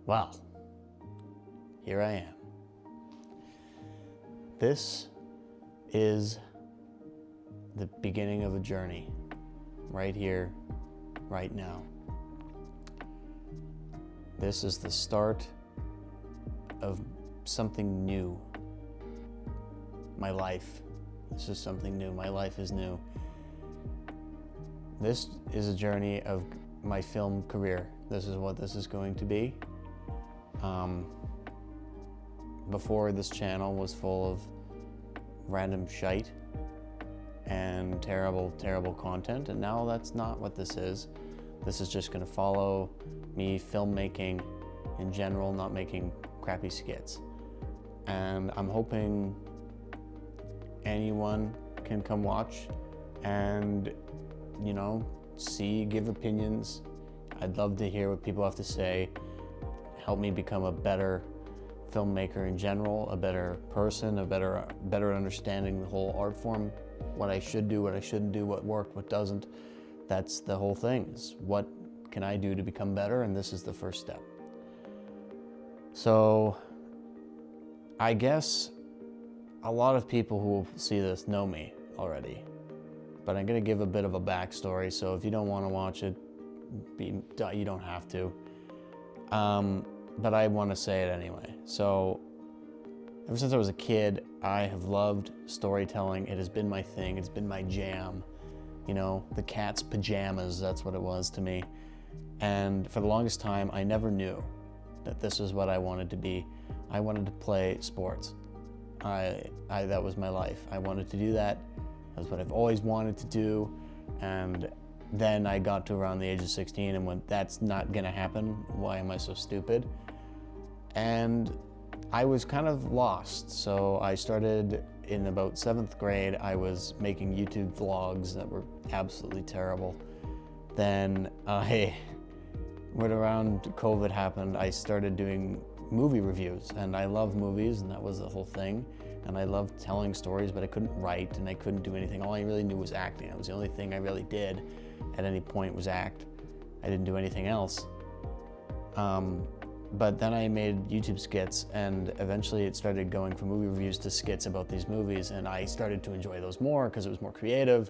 Well, here I am. This is the beginning of a journey, right here, right now. This is the start of something new. My life. This is something new. My life is new. This is a journey of my film career. This is what this is going to be. Before, this channel was full of random shite and terrible, terrible content, and now that's not what this is. This is just going to follow me filmmaking in general, not making crappy skits. And I'm hoping anyone can come watch and, you know, give opinions. I'd love to hear what people have to say. Help me become a better filmmaker in general, a better person, a better understanding the whole art form, what I should do, what I shouldn't do, what worked, what doesn't. That's the whole thing, is what can I do to become better, and this is the first step. So I guess a lot of people who will see this know me already, but I'm gonna give a bit of a backstory, so if you don't want to watch it, you don't have to. But I want to say it anyway. So ever since I was a kid, I have loved storytelling. It has been my thing. It's been my jam. You know, the cat's pajamas, that's what it was to me. And for the longest time, I never knew that this was what I wanted to be. I wanted to play sports. That was my life. I wanted to do that. That's what I've always wanted to do. And then I got to around the age of 16 and went, that's not gonna happen. Why am I so stupid? And I was kind of lost. So I started in about 7th grade. I was making YouTube vlogs that were absolutely terrible. Then when around COVID happened, I started doing movie reviews, and I love movies, and that was the whole thing. And I loved telling stories, but I couldn't write and I couldn't do anything. All I really knew was acting. It was the only thing I really did at any point was act. I didn't do anything else. But then I made YouTube skits, and eventually it started going from movie reviews to skits about these movies, and I started to enjoy those more because it was more creative,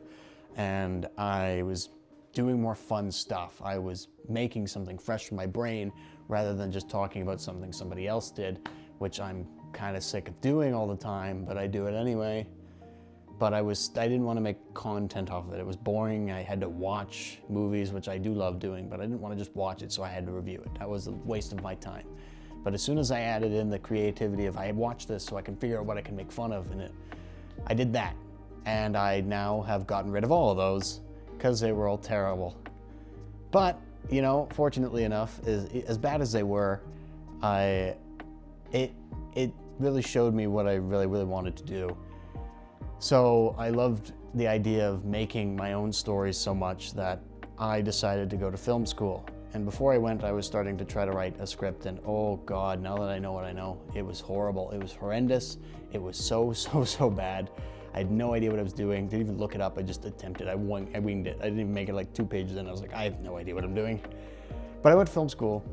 and I was doing more fun stuff. I was making something fresh from my brain rather than just talking about something somebody else did, which I'm kind of sick of doing all the time, but I do it anyway. But I didn't want to make content off of it. It was boring. I had to watch movies, which I do love doing, but I didn't want to just watch it, so I had to review it. That was a waste of my time. But as soon as I added in the creativity of, I watched this so I can figure out what I can make fun of in it, I did that. And I now have gotten rid of all of those because they were all terrible. But, you know, fortunately enough, as bad as they were, it really showed me what I really, really wanted to do. So I loved the idea of making my own stories so much that I decided to go to film school. And before I went, I was starting to try to write a script, and oh God, now that I know what I know, it was horrible. It was horrendous. It was so bad. I had no idea what I was doing. Didn't even look it up. I just attempted. I winged it. I didn't even make it like 2 pages in. I was like, I have no idea what I'm doing. But I went to film school,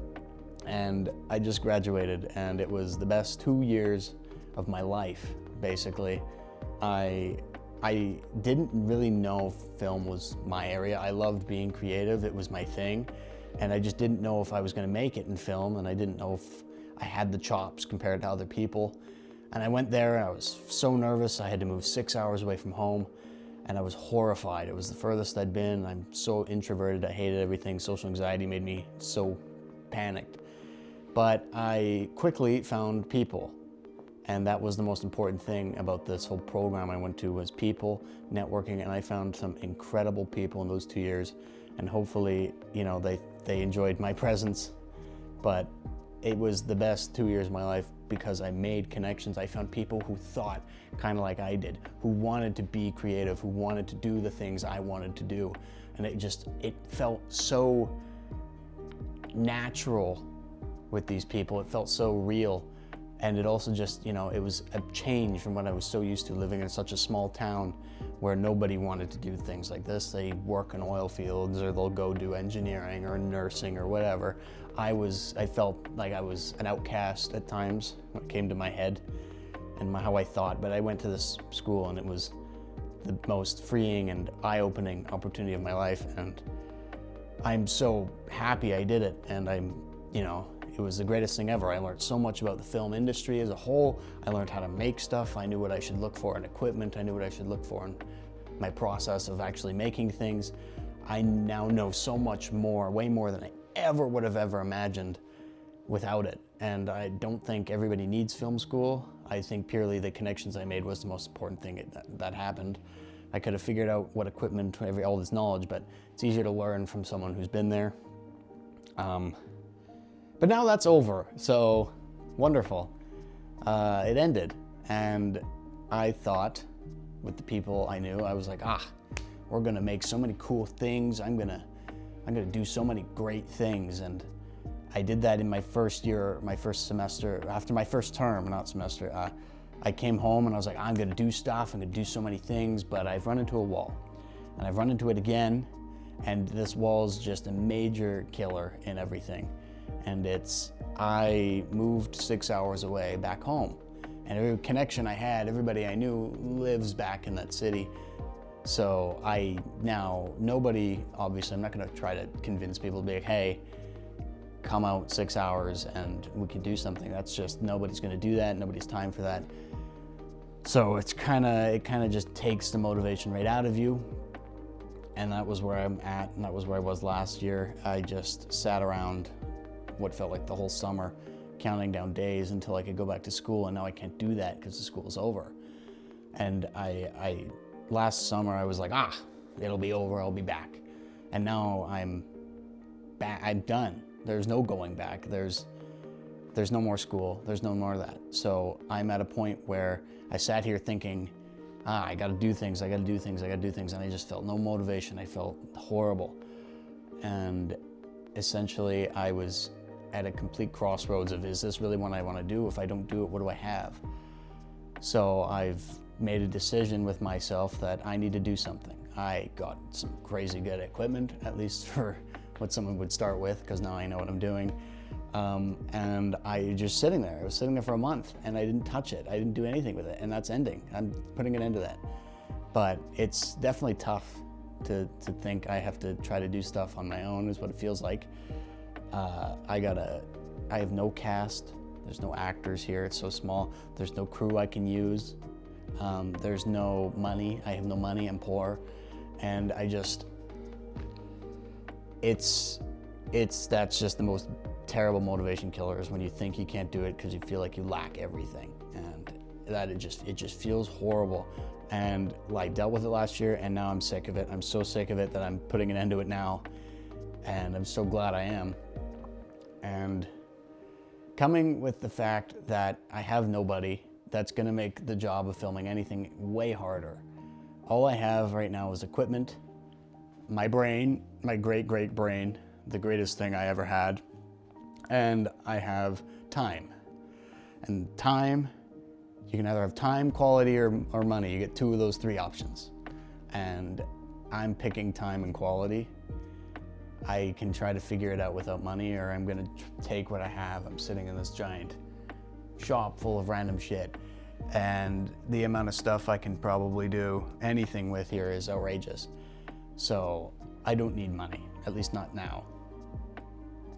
and I just graduated, and it was the best 2 years of my life, basically. I didn't really know film was my area. I loved being creative. It was my thing. And I just didn't know if I was going to make it in film, and I didn't know if I had the chops compared to other people. And I went there, and I was so nervous. I had to move 6 hours away from home, and I was horrified. It was the furthest I'd been. I'm so introverted. I hated everything. Social anxiety made me so panicked. But I quickly found people. And that was the most important thing about this whole program I went to, was people, networking, and I found some incredible people in those 2 years. And hopefully, you know, they enjoyed my presence. But it was the best 2 years of my life because I made connections. I found people who thought kind of like I did, who wanted to be creative, who wanted to do the things I wanted to do. And it felt so natural with these people. It felt so real. And it also just, it was a change from what I was so used to, living in such a small town where nobody wanted to do things like this. They work in oil fields, or they'll go do engineering or nursing or whatever. I felt like I was an outcast at times when it came to my head and how I thought. But I went to this school, and it was the most freeing and eye-opening opportunity of my life. And I'm so happy I did it. And it was the greatest thing ever. I learned so much about the film industry as a whole. I learned how to make stuff. I knew what I should look for in equipment. I knew what I should look for in my process of actually making things. I now know so much more, way more than I ever would have ever imagined without it. And I don't think everybody needs film school. I think purely the connections I made was the most important thing that happened. I could have figured out what equipment, all this knowledge, but it's easier to learn from someone who's been there. But now that's over, so wonderful. It ended, and I thought, with the people I knew, I was like, we're gonna make so many cool things. I'm gonna do so many great things. And I did that in my first year, my first semester, after my first term, not semester. I came home and I was like, I'm gonna do stuff, I'm gonna do so many things, but I've run into a wall. And I've run into it again, and this wall is just a major killer in everything. And I moved 6 hours away back home. And every connection I had, everybody I knew lives back in that city. So nobody, obviously, I'm not gonna try to convince people to be like, hey, come out 6 hours and we can do something. That's just, nobody's gonna do that, nobody's time for that. So it kind of just takes the motivation right out of you. And that was where I'm at, and that was where I was last year. I just sat around what felt like the whole summer, counting down days until I could go back to school, and now I can't do that because the school's over. And last summer I was like, it'll be over, I'll be back. And now I'm back, I'm done. There's no going back. There's no more school, there's no more of that. So I'm at a point where I sat here thinking, I gotta do things, and I just felt no motivation. I felt horrible. And essentially I was at a complete crossroads of, is this really what I want to do? If I don't do it, what do I have? So I've made a decision with myself that I need to do something. I got some crazy good equipment, at least for what someone would start with, because now I know what I'm doing. And I was just sitting there. I was sitting there for a month, and I didn't touch it. I didn't do anything with it, and that's ending. I'm putting an end to that. But it's definitely tough to think I have to try to do stuff on my own, is what it feels like. I have no cast, there's no actors here, it's so small. There's no crew I can use. There's no money, I have no money, I'm poor. And that's just the most terrible motivation killer, is when you think you can't do it because you feel like you lack everything. And that it just feels horrible. And I dealt with it last year, and now I'm sick of it. I'm so sick of it that I'm putting an end to it now. And I'm so glad I am. And coming with the fact that I have nobody, that's gonna make the job of filming anything way harder. All I have right now is equipment, my brain, my great brain, the greatest thing I ever had, and I have time. And time, you can either have time, quality, or money. You get two of those three options. And I'm picking time and quality. I can try to figure it out without money, or I'm gonna take what I have. I'm sitting in this giant shop full of random shit, and the amount of stuff I can probably do anything with here is outrageous. So I don't need money, at least not now.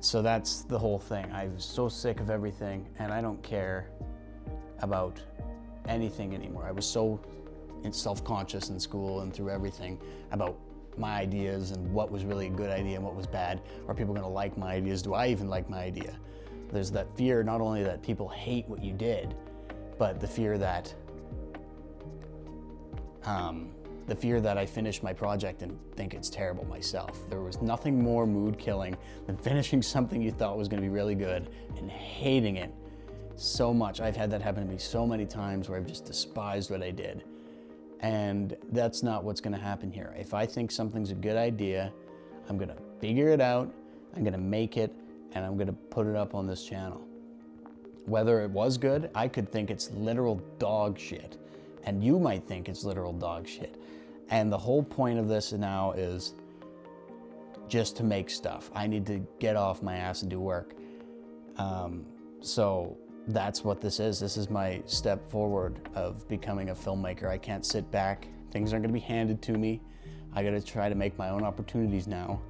So that's the whole thing. I'm so sick of everything, and I don't care about anything anymore. I was so self-conscious in school and through everything about my ideas and what was really a good idea and what was bad. Are people gonna like my ideas? Do I even like my idea? There's that fear, not only that people hate what you did, but the fear that I finish my project and think it's terrible myself. There was nothing more mood killing than finishing something you thought was gonna be really good and hating it so much. I've had that happen to me so many times where I've just despised what I did. And that's not what's gonna happen here. If I think something's a good idea, I'm gonna figure it out, I'm gonna make it, and I'm gonna put it up on this channel. Whether it was good, I could think it's literal dog shit. And you might think it's literal dog shit. And the whole point of this now is just to make stuff. I need to get off my ass and do work. So that's what this is. This is my step forward of becoming a filmmaker. I can't sit back. Things aren't gonna be handed to me. I gotta try to make my own opportunities now,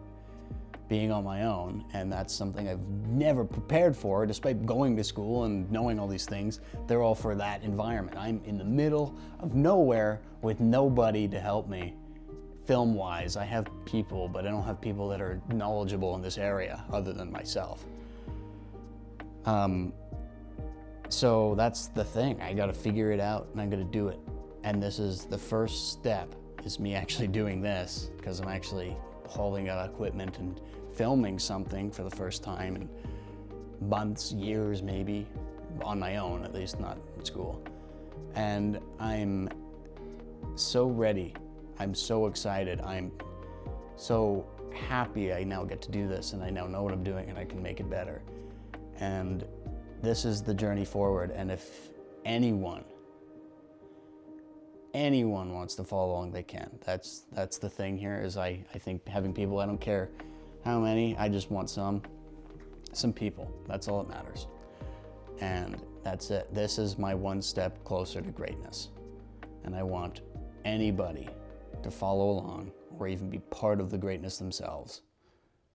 being on my own, and that's something I've never prepared for, despite going to school and knowing all these things. They're all for that environment. I'm in the middle of nowhere with nobody to help me. Film-wise, I have people, but I don't have people that are knowledgeable in this area other than myself. So that's the thing. I gotta figure it out and I'm gonna do it. And this is the first step, is me actually doing this, because I'm actually hauling out equipment and filming something for the first time in months, years maybe, on my own, at least not in school. And I'm so ready. I'm so excited. I'm so happy I now get to do this, and I now know what I'm doing and I can make it better. And this is the journey forward. And if anyone wants to follow along, they can. That's the thing here, is I think having people, I don't care how many, I just want some people. That's all that matters. And that's it. This is my one step closer to greatness. And I want anybody to follow along or even be part of the greatness themselves.